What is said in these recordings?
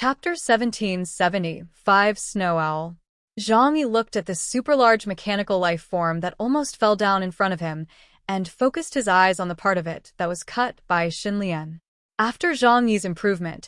Chapter 1775 Snowowl. Zhang Yi looked at the super-large mechanical life form that almost fell down in front of him and focused his eyes on the part of it that was cut by Xinlian. After Zhang Yi's improvement,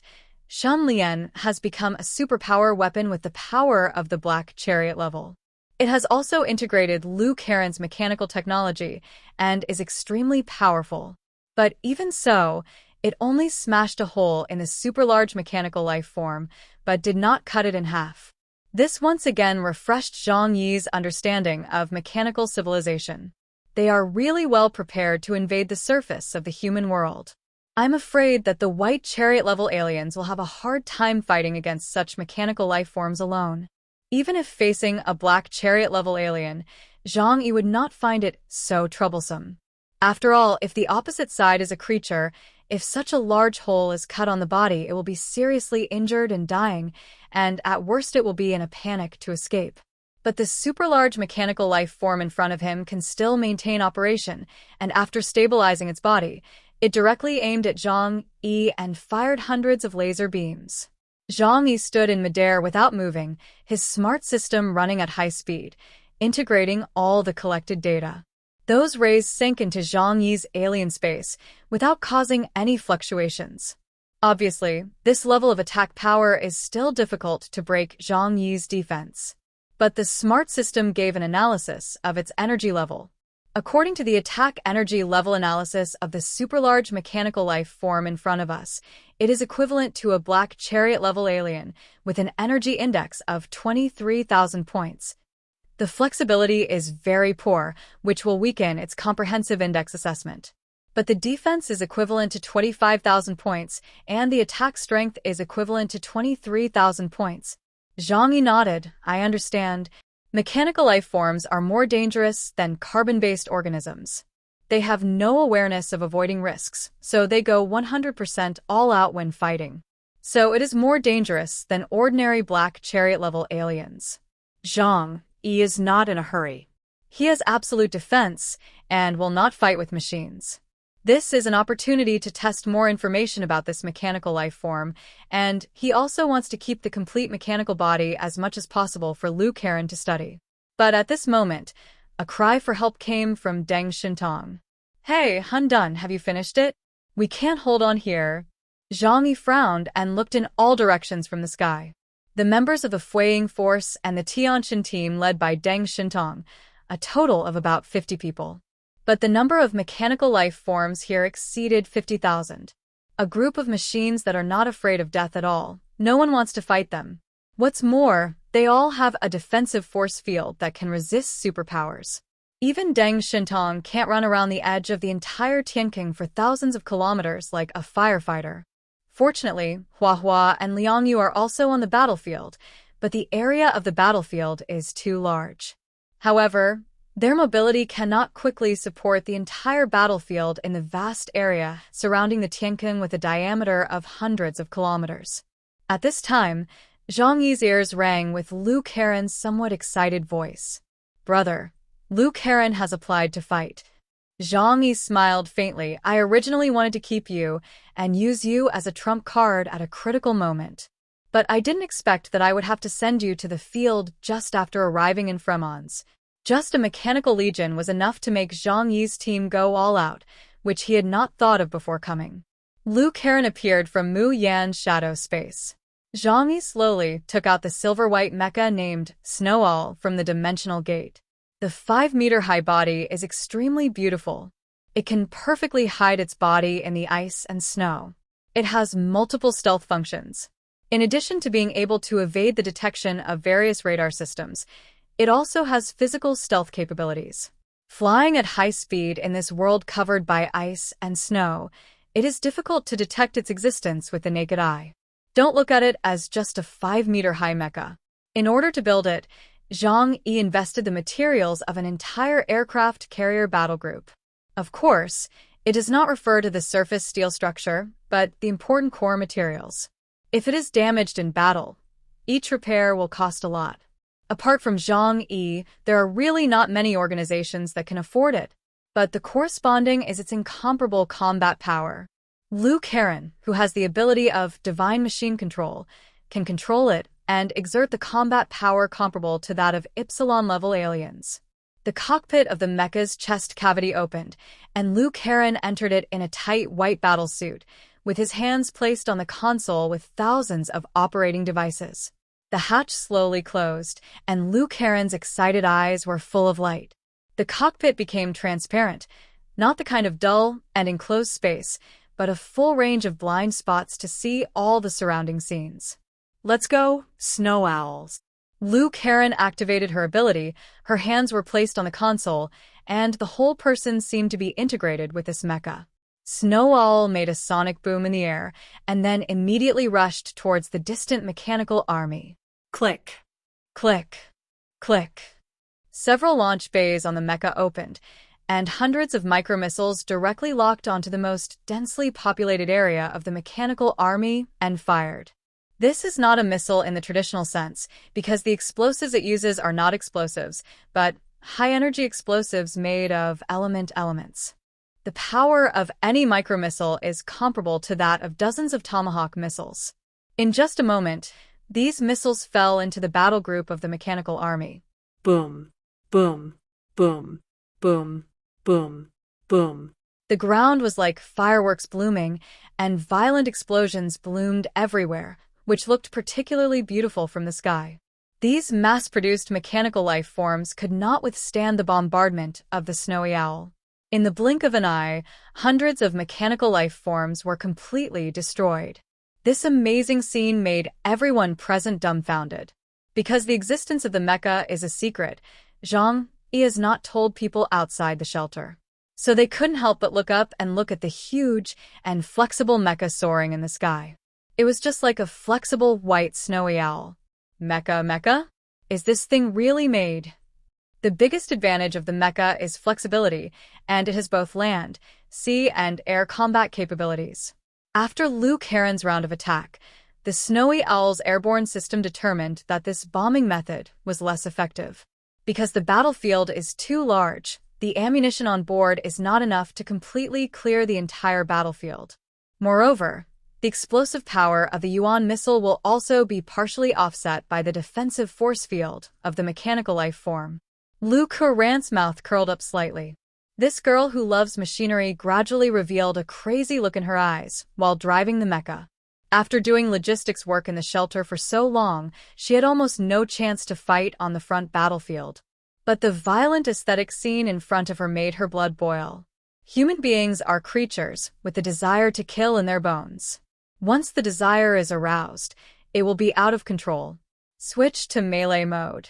Xinlian has become a superpower weapon with the power of the Black Chariot level. It has also integrated Lu Karen's mechanical technology and is extremely powerful. But even so, it only smashed a hole in the super-large mechanical life form, but did not cut it in half. This once again refreshed Zhang Yi's understanding of mechanical civilization. They are really well prepared to invade the surface of the human world. I'm afraid that the white chariot-level aliens will have a hard time fighting against such mechanical life forms alone. Even if facing a black chariot-level alien, Zhang Yi would not find it so troublesome. After all, if the opposite side is a creature, if such a large hole is cut on the body, it will be seriously injured and dying, and at worst it will be in a panic to escape. But the super-large mechanical life form in front of him can still maintain operation, and after stabilizing its body, it directly aimed at Zhang Yi and fired hundreds of laser beams. Zhang Yi stood in midair without moving, his smart system running at high speed, integrating all the collected data. Those rays sank into Zhang Yi's alien space without causing any fluctuations. Obviously, this level of attack power is still difficult to break Zhang Yi's defense. But the smart system gave an analysis of its energy level. According to the attack energy level analysis of the super-large mechanical life form in front of us, it is equivalent to a black chariot-level alien with an energy index of 23,000 points. The flexibility is very poor, which will weaken its comprehensive index assessment. But the defense is equivalent to 25,000 points, and the attack strength is equivalent to 23,000 points. Zhang Yi nodded. I understand. Mechanical life forms are more dangerous than carbon-based organisms. They have no awareness of avoiding risks, so they go 100% all out when fighting. So it is more dangerous than ordinary black chariot-level aliens. Zhang Yi is not in a hurry. He has absolute defense and will not fight with machines. This is an opportunity to test more information about this mechanical life form, and he also wants to keep the complete mechanical body as much as possible for Lu Karen to study. But at this moment, a cry for help came from Deng Shintong. Hey, Han Dun, have you finished it? We can't hold on here. Zhang Yi frowned and looked in all directions from the sky. The members of the Fueying Force and the Tianxin team led by Deng Shintong, a total of about 50 people. But the number of mechanical life forms here exceeded 50,000. A group of machines that are not afraid of death at all. No one wants to fight them. What's more, they all have a defensive force field that can resist superpowers. Even Deng Shintong can't run around the edge of the entire Tianqing for thousands of kilometers like a firefighter. Fortunately, Huahua and Liangyu are also on the battlefield, but the area of the battlefield is too large. However, their mobility cannot quickly support the entire battlefield in the vast area surrounding the Tianqing with a diameter of hundreds of kilometers. At this time, Zhang Yi's ears rang with Lu Karen's somewhat excited voice. Brother, Lu Karen has applied to fight. Zhang Yi smiled faintly. I originally wanted to keep you and use you as a trump card at a critical moment. But I didn't expect that I would have to send you to the field just after arriving in Fremons. Just a mechanical legion was enough to make Zhang Yi's team go all out, which he had not thought of before coming. Lu Karen appeared from Mu Yan's shadow space. Zhang Yi slowly took out the silver-white mecha named Snowowl from the dimensional gate. The 5-meter-high body is extremely beautiful. It can perfectly hide its body in the ice and snow. It has multiple stealth functions. In addition to being able to evade the detection of various radar systems, it also has physical stealth capabilities. Flying at high speed in this world covered by ice and snow, it is difficult to detect its existence with the naked eye. Don't look at it as just a 5-meter-high mecha. In order to build it, Zhang Yi invested the materials of an entire aircraft carrier battle group. Of course, it does not refer to the surface steel structure, but the important core materials. If it is damaged in battle, each repair will cost a lot. Apart from Zhang Yi, there are really not many organizations that can afford it, but the corresponding is its incomparable combat power. Lu Karen, who has the ability of divine machine control, can control it and exert the combat power comparable to that of Epsilon-level aliens. The cockpit of the mecha's chest cavity opened, and Liu Karen entered it in a tight white battlesuit, with his hands placed on the console with thousands of operating devices. The hatch slowly closed, and Liu Karen's excited eyes were full of light. The cockpit became transparent, not the kind of dull and enclosed space, but a full range of blind spots to see all the surrounding scenes. "Let's go, Snowowls." Liu Karen activated her ability, her hands were placed on the console, and the whole person seemed to be integrated with this mecha. Snowowl made a sonic boom in the air, and then immediately rushed towards the distant mechanical army. Click. Click. Click. Several launch bays on the mecha opened, and hundreds of micromissiles directly locked onto the most densely populated area of the mechanical army and fired. This is not a missile in the traditional sense, because the explosives it uses are not explosives, but high-energy explosives made of elements. The power of any micromissile is comparable to that of dozens of Tomahawk missiles. In just a moment, these missiles fell into the battle group of the mechanical army. Boom, boom, boom, boom, boom, boom. The ground was like fireworks blooming, and violent explosions bloomed everywhere, which looked particularly beautiful from the sky. These mass-produced mechanical life forms could not withstand the bombardment of the snowy owl. In the blink of an eye, hundreds of mechanical life forms were completely destroyed. This amazing scene made everyone present dumbfounded. Because the existence of the mecha is a secret, Zhang Yi has not told people outside the shelter. So they couldn't help but look up and look at the huge and flexible mecha soaring in the sky. It was just like a flexible white snowy owl. Mecha? Is this thing really made? The biggest advantage of the mecha is flexibility, and it has both land, sea, and air combat capabilities. After Liu Karen's round of attack, the Snowy Owl's airborne system determined that this bombing method was less effective. Because the battlefield is too large, the ammunition on board is not enough to completely clear the entire battlefield. Moreover, the explosive power of the Yuan missile will also be partially offset by the defensive force field of the mechanical life form. Liu Karen's mouth curled up slightly. This girl who loves machinery gradually revealed a crazy look in her eyes while driving the mecha. After doing logistics work in the shelter for so long, she had almost no chance to fight on the front battlefield. But the violent aesthetic scene in front of her made her blood boil. Human beings are creatures with the desire to kill in their bones. Once the desire is aroused, it will be out of control. Switch to melee mode.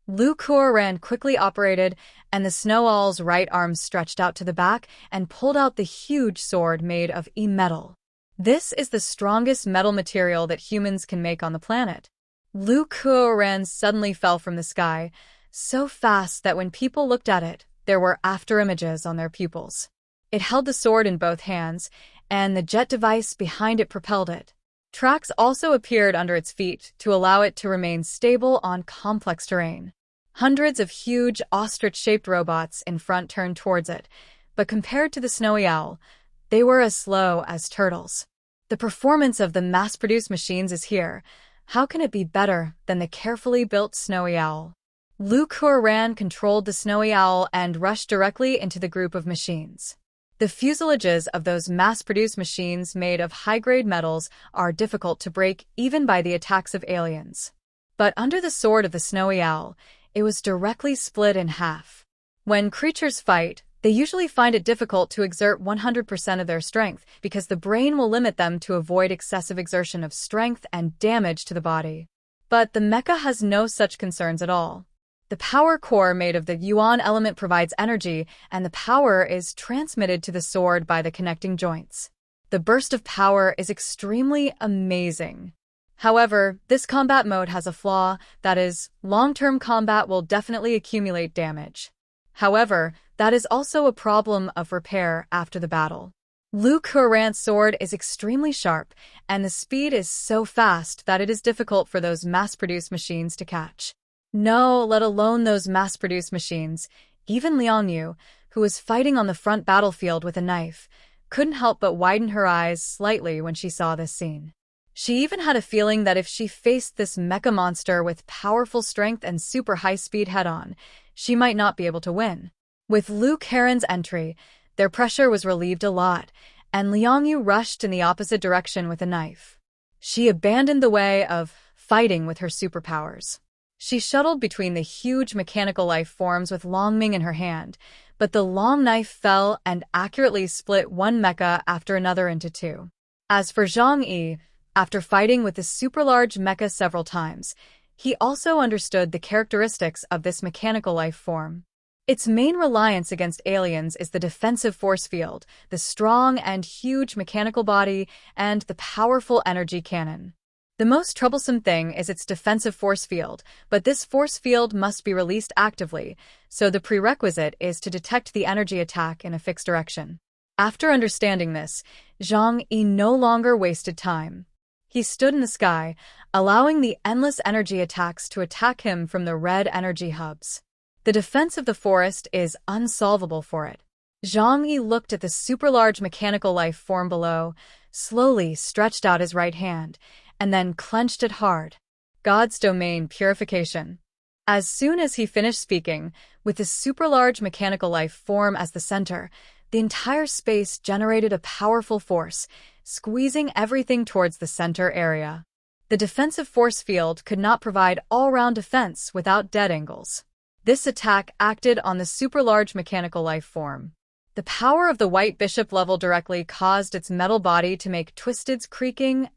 Liu Karen quickly operated, and the Snowowl's right arm stretched out to the back and pulled out the huge sword made of e-metal. This is the strongest metal material that humans can make on the planet. Liu Karen suddenly fell from the sky, so fast that when people looked at it, there were afterimages on their pupils. It held the sword in both hands, and the jet device behind it propelled it. Tracks also appeared under its feet to allow it to remain stable on complex terrain. Hundreds of huge ostrich-shaped robots in front turned towards it, but compared to the snowy owl, they were as slow as turtles. The performance of the mass-produced machines is here. How can it be better than the carefully built snowy owl? Liu Karen controlled the snowy owl and rushed directly into the group of machines. The fuselages of those mass-produced machines made of high-grade metals are difficult to break even by the attacks of aliens. But under the sword of the snowy owl, it was directly split in half. When creatures fight, they usually find it difficult to exert 100% of their strength because the brain will limit them to avoid excessive exertion of strength and damage to the body. But the mecha has no such concerns at all. The power core made of the Yuan element provides energy, and the power is transmitted to the sword by the connecting joints. The burst of power is extremely amazing. However, this combat mode has a flaw, that is, long-term combat will definitely accumulate damage. However, that is also a problem of repair after the battle. Liu Karen's sword is extremely sharp, and the speed is so fast that it is difficult for those mass-produced machines to catch. No, let alone those mass-produced machines. Even Liang Yu, who was fighting on the front battlefield with a knife, couldn't help but widen her eyes slightly when she saw this scene. She even had a feeling that if she faced this mecha monster with powerful strength and super high speed head-on, she might not be able to win. With Liu Karen's entry, their pressure was relieved a lot, and Liangyu rushed in the opposite direction with a knife. She abandoned the way of fighting with her superpowers. She shuttled between the huge mechanical life forms with Longming in her hand, but the long knife fell and accurately split one mecha after another into two. As for Zhang Yi, after fighting with the super-large mecha several times, he also understood the characteristics of this mechanical life form. Its main reliance against aliens is the defensive force field, the strong and huge mechanical body, and the powerful energy cannon. The most troublesome thing is its defensive force field, but this force field must be released actively, so the prerequisite is to detect the energy attack in a fixed direction. After understanding this, Zhang Yi no longer wasted time. He stood in the sky, allowing the endless energy attacks to attack him from the red energy hubs. The defense of the forest is unsolvable for it. Zhang Yi looked at the super-large mechanical life form below, slowly stretched out his right hand, and then clenched it hard. God's domain, purification. As soon as he finished speaking, with the super-large mechanical life form as the center, the entire space generated a powerful force, squeezing everything towards the center area. The defensive force field could not provide all-round defense without dead angles. This attack acted on the super-large mechanical life form. The power of the White Bishop level directly caused its metal body to make twisted creaking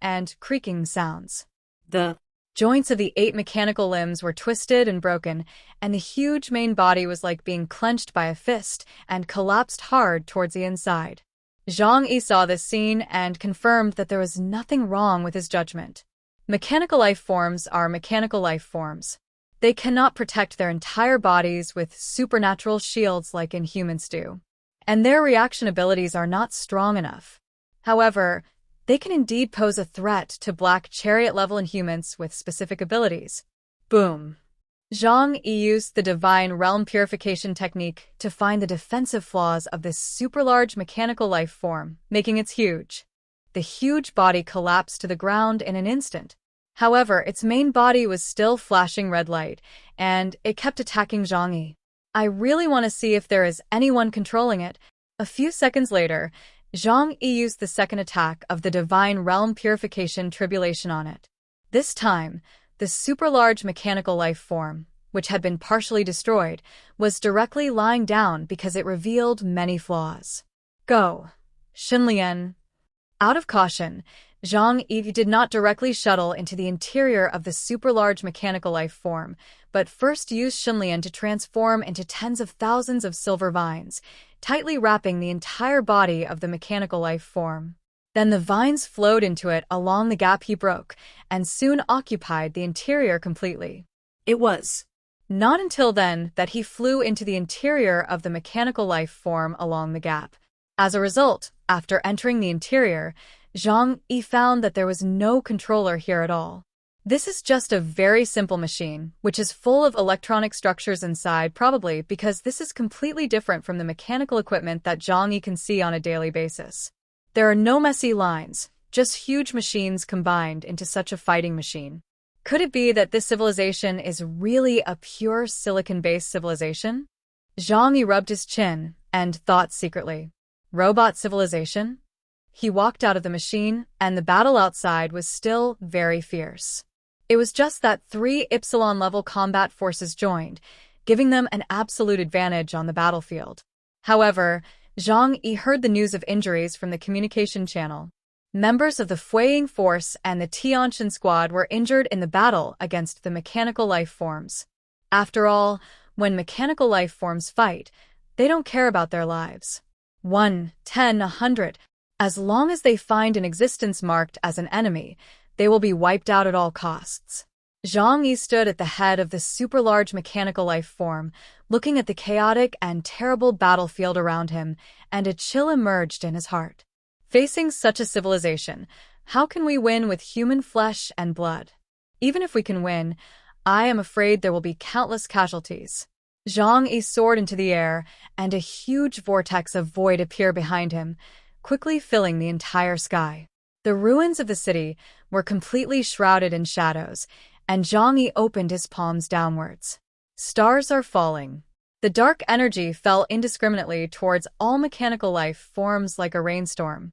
sounds. The joints of the 8 mechanical limbs were twisted and broken, and the huge main body was like being clenched by a fist and collapsed hard towards the inside. Zhang Yi saw this scene and confirmed that there was nothing wrong with his judgment. Mechanical life forms are mechanical life forms. They cannot protect their entire bodies with supernatural shields like inhumans do, and their reaction abilities are not strong enough. However, they can indeed pose a threat to Black Chariot-level inhumans with specific abilities. Boom! Zhang Yi used the Divine Realm Purification technique to find the defensive flaws of this super-large mechanical life form, making it huge. The huge body collapsed to the ground in an instant. However, its main body was still flashing red light, and it kept attacking Zhang Yi. I really want to see if there is anyone controlling it. A few seconds later, Zhang Yi used the second attack of the Divine Realm Purification Tribulation on it. This time, the super-large mechanical life form, which had been partially destroyed, was directly lying down because it revealed many flaws. Go! Xinlian. Out of caution, Zhang Yi did not directly shuttle into the interior of the super-large mechanical life form, but first used Xinlian to transform into tens of thousands of silver vines, tightly wrapping the entire body of the mechanical life form. Then the vines flowed into it along the gap he broke, and soon occupied the interior completely. It was not until then that he flew into the interior of the mechanical life form along the gap. As a result, after entering the interior, Zhang Yi found that there was no controller here at all. This is just a very simple machine, which is full of electronic structures inside, probably because this is completely different from the mechanical equipment that Zhang Yi can see on a daily basis. There are no messy lines, just huge machines combined into such a fighting machine. Could it be that this civilization is really a pure silicon-based civilization? Zhang Yi rubbed his chin and thought secretly. Robot civilization? He walked out of the machine, and the battle outside was still very fierce. It was just that 3 Epsilon-level combat forces joined, giving them an absolute advantage on the battlefield. However, Zhang Yi heard the news of injuries from the communication channel. Members of the Fueying Force and the Tiantian Squad were injured in the battle against the mechanical life forms. After all, when mechanical life forms fight, they don't care about their lives. 1, 10, 100. As long as they find an existence marked as an enemy, they will be wiped out at all costs. Zhang Yi stood at the head of the super-large mechanical life form, looking at the chaotic and terrible battlefield around him, and a chill emerged in his heart. Facing such a civilization, how can we win with human flesh and blood? Even if we can win, I am afraid there will be countless casualties. Zhang Yi soared into the air, and a huge vortex of void appeared behind him, quickly filling the entire sky. The ruins of the city were completely shrouded in shadows, and Zhang Yi opened his palms downwards. Stars are falling. The dark energy fell indiscriminately towards all mechanical life forms like a rainstorm.